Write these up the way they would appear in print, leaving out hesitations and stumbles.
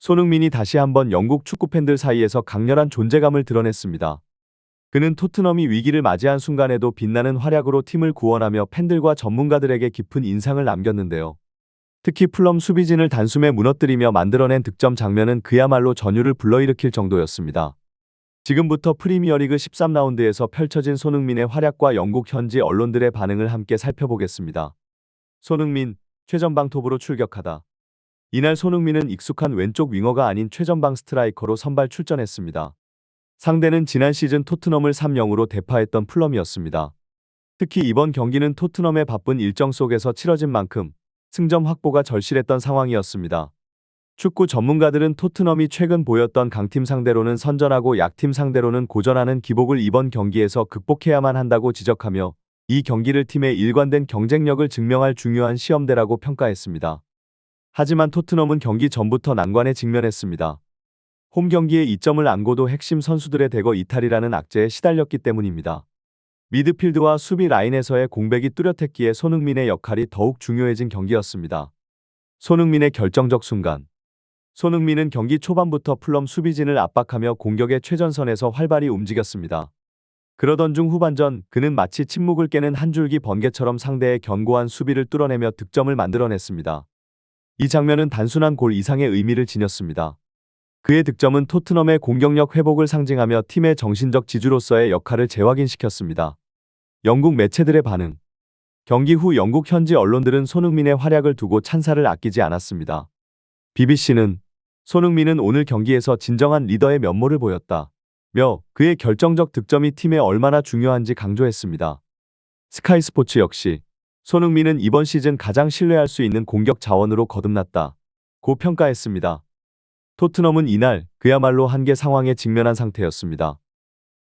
손흥민이 다시 한번 영국 축구팬들 사이에서 강렬한 존재감을 드러냈습니다. 그는 토트넘이 위기를 맞이한 순간에도 빛나는 활약으로 팀을 구원하며 팬들과 전문가들에게 깊은 인상을 남겼는데요. 특히 풀럼 수비진을 단숨에 무너뜨리며 만들어낸 득점 장면은 그야말로 전율을 불러일으킬 정도였습니다. 지금부터 프리미어리그 13라운드에서 펼쳐진 손흥민의 활약과 영국 현지 언론들의 반응을 함께 살펴보겠습니다. 손흥민, 최전방 톱으로 출격하다. 이날 손흥민은 익숙한 왼쪽 윙어가 아닌 최전방 스트라이커로 선발 출전했습니다. 상대는 지난 시즌 토트넘을 3-0으로 대파했던 풀럼이었습니다. 특히 이번 경기는 토트넘의 바쁜 일정 속에서 치러진 만큼 승점 확보가 절실했던 상황이었습니다. 축구 전문가들은 토트넘이 최근 보였던 강팀 상대로는 선전하고 약팀 상대로는 고전하는 기복을 이번 경기에서 극복해야만 한다고 지적하며 이 경기를 팀의 일관된 경쟁력을 증명할 중요한 시험대라고 평가했습니다. 하지만 토트넘은 경기 전부터 난관에 직면했습니다. 홈 경기에 이점을 안고도 핵심 선수들의 대거 이탈이라는 악재에 시달렸기 때문입니다. 미드필드와 수비 라인에서의 공백이 뚜렷했기에 손흥민의 역할이 더욱 중요해진 경기였습니다. 손흥민의 결정적 순간. 손흥민은 경기 초반부터 풀럼 수비진을 압박하며 공격의 최전선에서 활발히 움직였습니다. 그러던 중 후반전 그는 마치 침묵을 깨는 한 줄기 번개처럼 상대의 견고한 수비를 뚫어내며 득점을 만들어냈습니다. 이 장면은 단순한 골 이상의 의미를 지녔습니다. 그의 득점은 토트넘의 공격력 회복을 상징하며 팀의 정신적 지주로서의 역할을 재확인시켰습니다. 영국 매체들의 반응. 경기 후 영국 현지 언론들은 손흥민의 활약을 두고 찬사를 아끼지 않았습니다. BBC는 손흥민은 오늘 경기에서 진정한 리더의 면모를 보였다. 며 그의 결정적 득점이 팀에 얼마나 중요한지 강조했습니다. 스카이 스포츠 역시 손흥민은 이번 시즌 가장 신뢰할 수 있는 공격 자원으로 거듭났다. 고 평가했습니다. 토트넘은 이날 그야말로 한계 상황에 직면한 상태였습니다.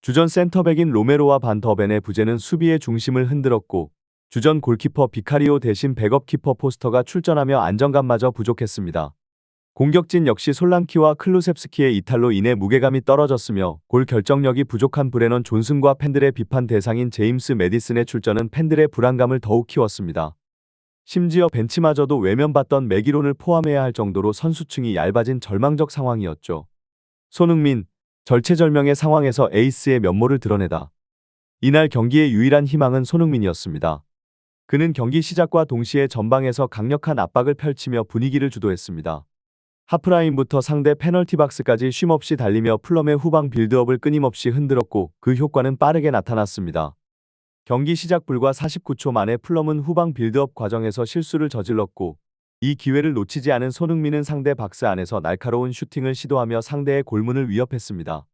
주전 센터백인 로메로와 반 더벤의 부재는 수비의 중심을 흔들었고 주전 골키퍼 비카리오 대신 백업 키퍼 포스터가 출전하며 안정감마저 부족했습니다. 공격진 역시 솔랑키와 클루셉스키의 이탈로 인해 무게감이 떨어졌으며 골 결정력이 부족한 브레넌 존슨과 팬들의 비판 대상인 제임스 매디슨의 출전은 팬들의 불안감을 더욱 키웠습니다. 심지어 벤치마저도 외면받던 매기론을 포함해야 할 정도로 선수층이 얇아진 절망적 상황이었죠. 손흥민, 절체절명의 상황에서 에이스의 면모를 드러내다. 이날 경기의 유일한 희망은 손흥민이었습니다. 그는 경기 시작과 동시에 전방에서 강력한 압박을 펼치며 분위기를 주도했습니다. 하프라인부터 상대 페널티 박스까지 쉼없이 달리며 풀럼의 후방 빌드업을 끊임없이 흔들었고 그 효과는 빠르게 나타났습니다. 경기 시작 불과 49초 만에 풀럼은 후방 빌드업 과정에서 실수를 저질렀고 이 기회를 놓치지 않은 손흥민은 상대 박스 안에서 날카로운 슈팅을 시도하며 상대의 골문을 위협했습니다.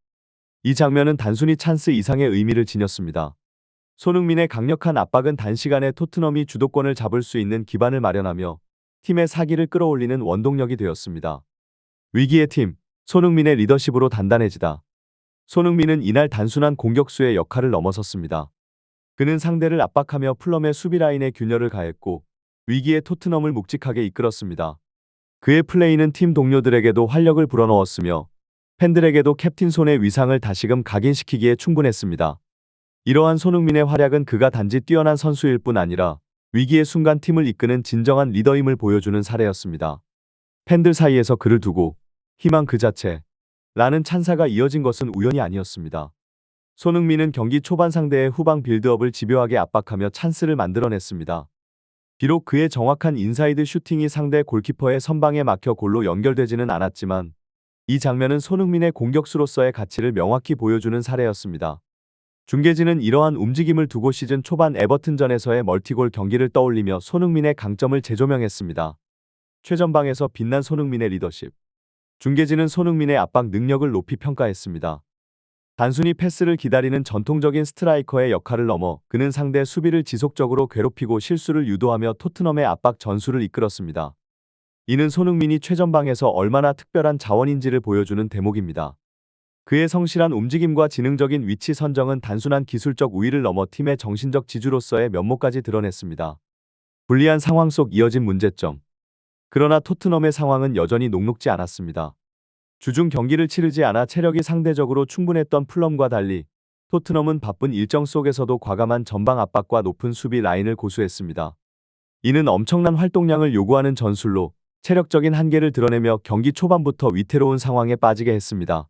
이 장면은 단순히 찬스 이상의 의미를 지녔습니다. 손흥민의 강력한 압박은 단시간에 토트넘이 주도권을 잡을 수 있는 기반을 마련하며 팀의 사기를 끌어올리는 원동력이 되었습니다. 위기의 팀, 손흥민의 리더십으로 단단해지다. 손흥민은 이날 단순한 공격수의 역할을 넘어섰습니다. 그는 상대를 압박하며 풀럼의 수비 라인에 균열을 가했고 위기의 토트넘을 묵직하게 이끌었습니다. 그의 플레이는 팀 동료들에게도 활력을 불어넣었으며 팬들에게도 캡틴 손의 위상을 다시금 각인시키기에 충분했습니다. 이러한 손흥민의 활약은 그가 단지 뛰어난 선수일 뿐 아니라 위기의 순간 팀을 이끄는 진정한 리더임을 보여주는 사례였습니다. 팬들 사이에서 그를 두고 희망 그 자체 라는 찬사가 이어진 것은 우연이 아니었습니다. 손흥민은 경기 초반 상대의 후방 빌드업을 집요하게 압박하며 찬스를 만들어냈습니다. 비록 그의 정확한 인사이드 슈팅이 상대 골키퍼의 선방에 막혀 골로 연결되지는 않았지만 이 장면은 손흥민의 공격수로서의 가치를 명확히 보여주는 사례였습니다. 중계진은 이러한 움직임을 두고 시즌 초반 에버튼전에서의 멀티골 경기를 떠올리며 손흥민의 강점을 재조명했습니다. 최전방에서 빛난 손흥민의 리더십. 중계진은 손흥민의 압박 능력을 높이 평가했습니다. 단순히 패스를 기다리는 전통적인 스트라이커의 역할을 넘어 그는 상대 수비를 지속적으로 괴롭히고 실수를 유도하며 토트넘의 압박 전술을 이끌었습니다. 이는 손흥민이 최전방에서 얼마나 특별한 자원인지를 보여주는 대목입니다. 그의 성실한 움직임과 지능적인 위치 선정은 단순한 기술적 우위를 넘어 팀의 정신적 지주로서의 면모까지 드러냈습니다. 불리한 상황 속 이어진 문제점. 그러나 토트넘의 상황은 여전히 녹록지 않았습니다. 주중 경기를 치르지 않아 체력이 상대적으로 충분했던 풀럼과 달리 토트넘은 바쁜 일정 속에서도 과감한 전방 압박과 높은 수비 라인을 고수했습니다. 이는 엄청난 활동량을 요구하는 전술로 체력적인 한계를 드러내며 경기 초반부터 위태로운 상황에 빠지게 했습니다.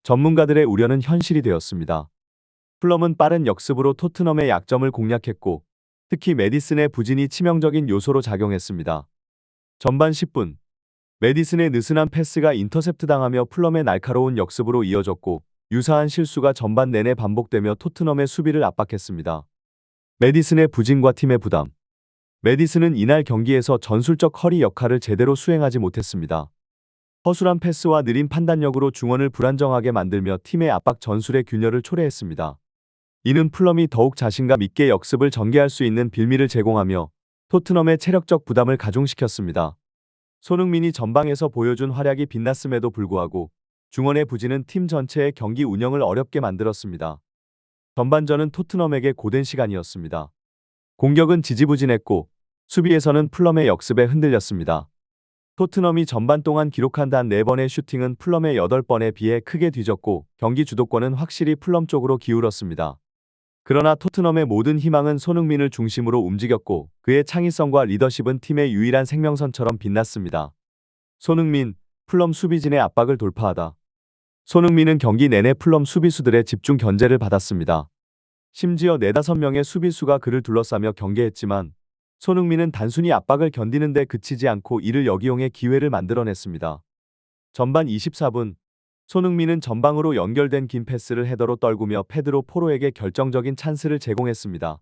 전문가들의 우려는 현실이 되었습니다. 풀럼은 빠른 역습으로 토트넘의 약점을 공략했고 특히 메디슨의 부진이 치명적인 요소로 작용했습니다. 전반 10분 메디슨의 느슨한 패스가 인터셉트 당하며 풀럼의 날카로운 역습으로 이어졌고 유사한 실수가 전반 내내 반복되며 토트넘의 수비를 압박했습니다. 메디슨의 부진과 팀의 부담. 메디슨은 이날 경기에서 전술적 허리 역할을 제대로 수행하지 못했습니다. 허술한 패스와 느린 판단력으로 중원을 불안정하게 만들며 팀의 압박 전술의 균열을 초래했습니다. 이는 풀럼이 더욱 자신감 있게 역습을 전개할 수 있는 빌미를 제공하며 토트넘의 체력적 부담을 가중시켰습니다. 손흥민이 전방에서 보여준 활약이 빛났음에도 불구하고 중원의 부진은 팀 전체의 경기 운영을 어렵게 만들었습니다. 전반전은 토트넘에게 고된 시간이었습니다. 공격은 지지부진했고 수비에서는 풀럼의 역습에 흔들렸습니다. 토트넘이 전반 동안 기록한 단 4번의 슈팅은 풀럼의 8번에 비해 크게 뒤졌고 경기 주도권은 확실히 풀럼 쪽으로 기울었습니다. 그러나 토트넘의 모든 희망은 손흥민을 중심으로 움직였고 그의 창의성과 리더십은 팀의 유일한 생명선처럼 빛났습니다. 손흥민, 풀럼 수비진의 압박을 돌파하다. 손흥민은 경기 내내 풀럼 수비수들의 집중 견제를 받았습니다. 심지어 4~5명의 수비수가 그를 둘러싸며 경계했지만 손흥민은 단순히 압박을 견디는 데 그치지 않고 이를 역이용해 기회를 만들어냈습니다. 전반 24분 손흥민은 전방으로 연결된 긴 패스를 헤더로 떨구며 페드로 포로에게 결정적인 찬스를 제공했습니다.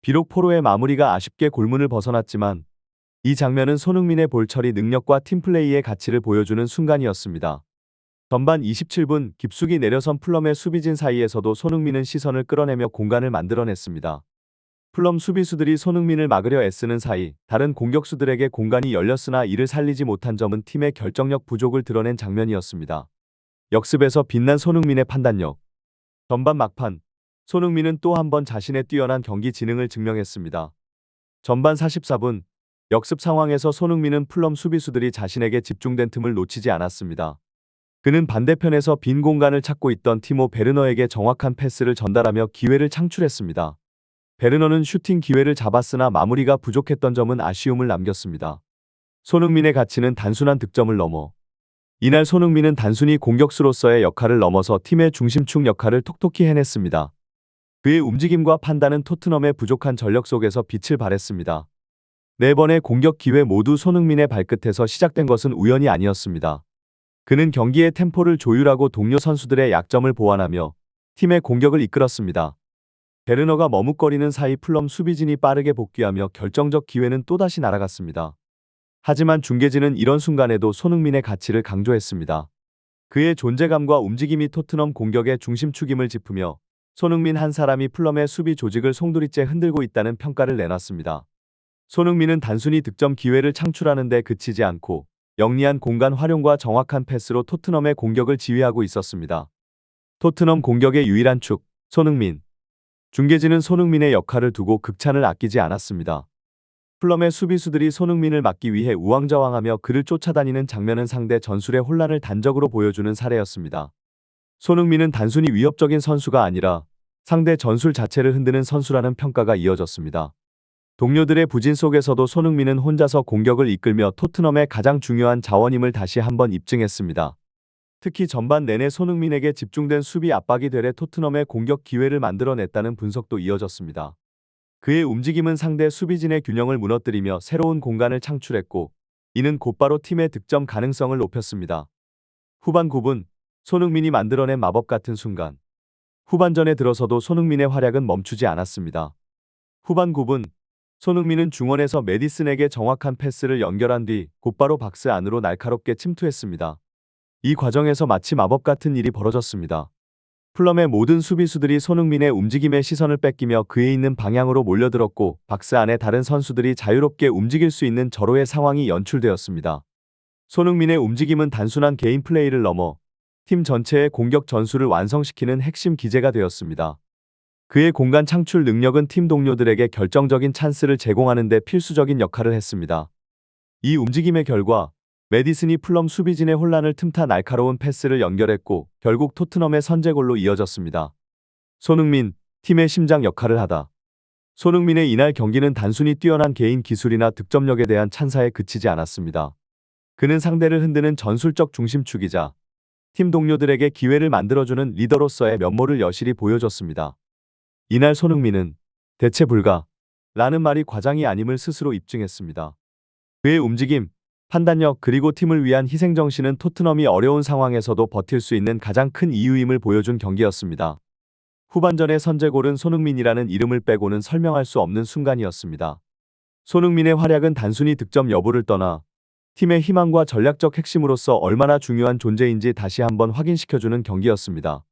비록 포로의 마무리가 아쉽게 골문을 벗어났지만 이 장면은 손흥민의 볼 처리 능력과 팀플레이의 가치를 보여주는 순간이었습니다. 전반 27분 깊숙이 내려선 풀럼의 수비진 사이에서도 손흥민은 시선을 끌어내며 공간을 만들어냈습니다. 풀럼 수비수들이 손흥민을 막으려 애쓰는 사이 다른 공격수들에게 공간이 열렸으나 이를 살리지 못한 점은 팀의 결정력 부족을 드러낸 장면이었습니다. 역습에서 빛난 손흥민의 판단력. 전반 막판 손흥민은 또 한 번 자신의 뛰어난 경기 지능을 증명했습니다. 전반 44분 역습 상황에서 손흥민은 풀럼 수비수들이 자신에게 집중된 틈을 놓치지 않았습니다. 그는 반대편에서 빈 공간을 찾고 있던 티모 베르너에게 정확한 패스를 전달하며 기회를 창출했습니다. 베르너는 슈팅 기회를 잡았으나 마무리가 부족했던 점은 아쉬움을 남겼습니다. 손흥민의 가치는 단순한 득점을 넘어 이날 손흥민은 단순히 공격수로서의 역할을 넘어서 팀의 중심축 역할을 톡톡히 해냈습니다. 그의 움직임과 판단은 토트넘의 부족한 전력 속에서 빛을 발했습니다. 4번의 공격 기회 모두 손흥민의 발끝에서 시작된 것은 우연이 아니었습니다. 그는 경기의 템포를 조율하고 동료 선수들의 약점을 보완하며 팀의 공격을 이끌었습니다. 베르너가 머뭇거리는 사이 풀럼 수비진이 빠르게 복귀하며 결정적 기회는 또다시 날아갔습니다. 하지만 중계진은 이런 순간에도 손흥민의 가치를 강조했습니다. 그의 존재감과 움직임이 토트넘 공격의 중심축임을 짚으며 손흥민 한 사람이 풀럼의 수비 조직을 송두리째 흔들고 있다는 평가를 내놨습니다. 손흥민은 단순히 득점 기회를 창출하는 데 그치지 않고 영리한 공간 활용과 정확한 패스로 토트넘의 공격을 지휘하고 있었습니다. 토트넘 공격의 유일한 축, 손흥민. 중계진은 손흥민의 역할을 두고 극찬을 아끼지 않았습니다. 풀럼의 수비수들이 손흥민을 막기 위해 우왕좌왕하며 그를 쫓아다니는 장면은 상대 전술의 혼란을 단적으로 보여주는 사례였습니다. 손흥민은 단순히 위협적인 선수가 아니라 상대 전술 자체를 흔드는 선수라는 평가가 이어졌습니다. 동료들의 부진 속에서도 손흥민은 혼자서 공격을 이끌며 토트넘의 가장 중요한 자원임을 다시 한번 입증했습니다. 특히 전반 내내 손흥민에게 집중된 수비 압박이 되래 토트넘의 공격 기회를 만들어냈다는 분석도 이어졌습니다. 그의 움직임은 상대 수비진의 균형을 무너뜨리며 새로운 공간을 창출했고 이는 곧바로 팀의 득점 가능성을 높였습니다. 후반 9분 손흥민이 만들어낸 마법 같은 순간. 후반전에 들어서도 손흥민의 활약은 멈추지 않았습니다. 후반 9분 손흥민은 중원에서 메디슨에게 정확한 패스를 연결한 뒤 곧바로 박스 안으로 날카롭게 침투했습니다. 이 과정에서 마치 마법 같은 일이 벌어졌습니다. 풀럼의 모든 수비수들이 손흥민의 움직임에 시선을 뺏기며 그에 있는 방향으로 몰려들었고 박스 안에 다른 선수들이 자유롭게 움직일 수 있는 절호의 상황이 연출되었습니다. 손흥민의 움직임은 단순한 개인 플레이를 넘어 팀 전체의 공격 전술을 완성시키는 핵심 기제가 되었습니다. 그의 공간 창출 능력은 팀 동료들에게 결정적인 찬스를 제공하는 데 필수적인 역할을 했습니다. 이 움직임의 결과 메디슨이 풀럼 수비진의 혼란을 틈타 날카로운 패스를 연결했고 결국 토트넘의 선제골로 이어졌습니다. 손흥민, 팀의 심장 역할을 하다. 손흥민의 이날 경기는 단순히 뛰어난 개인 기술이나 득점력에 대한 찬사에 그치지 않았습니다. 그는 상대를 흔드는 전술적 중심축이자 팀 동료들에게 기회를 만들어주는 리더로서의 면모를 여실히 보여줬습니다. 이날 손흥민은 대체 불가 라는 말이 과장이 아님을 스스로 입증했습니다. 그의 움직임, 판단력 그리고 팀을 위한 희생정신은 토트넘이 어려운 상황에서도 버틸 수 있는 가장 큰 이유임을 보여준 경기였습니다. 후반전의 선제골은 손흥민이라는 이름을 빼고는 설명할 수 없는 순간이었습니다. 손흥민의 활약은 단순히 득점 여부를 떠나 팀의 희망과 전략적 핵심으로서 얼마나 중요한 존재인지 다시 한번 확인시켜주는 경기였습니다.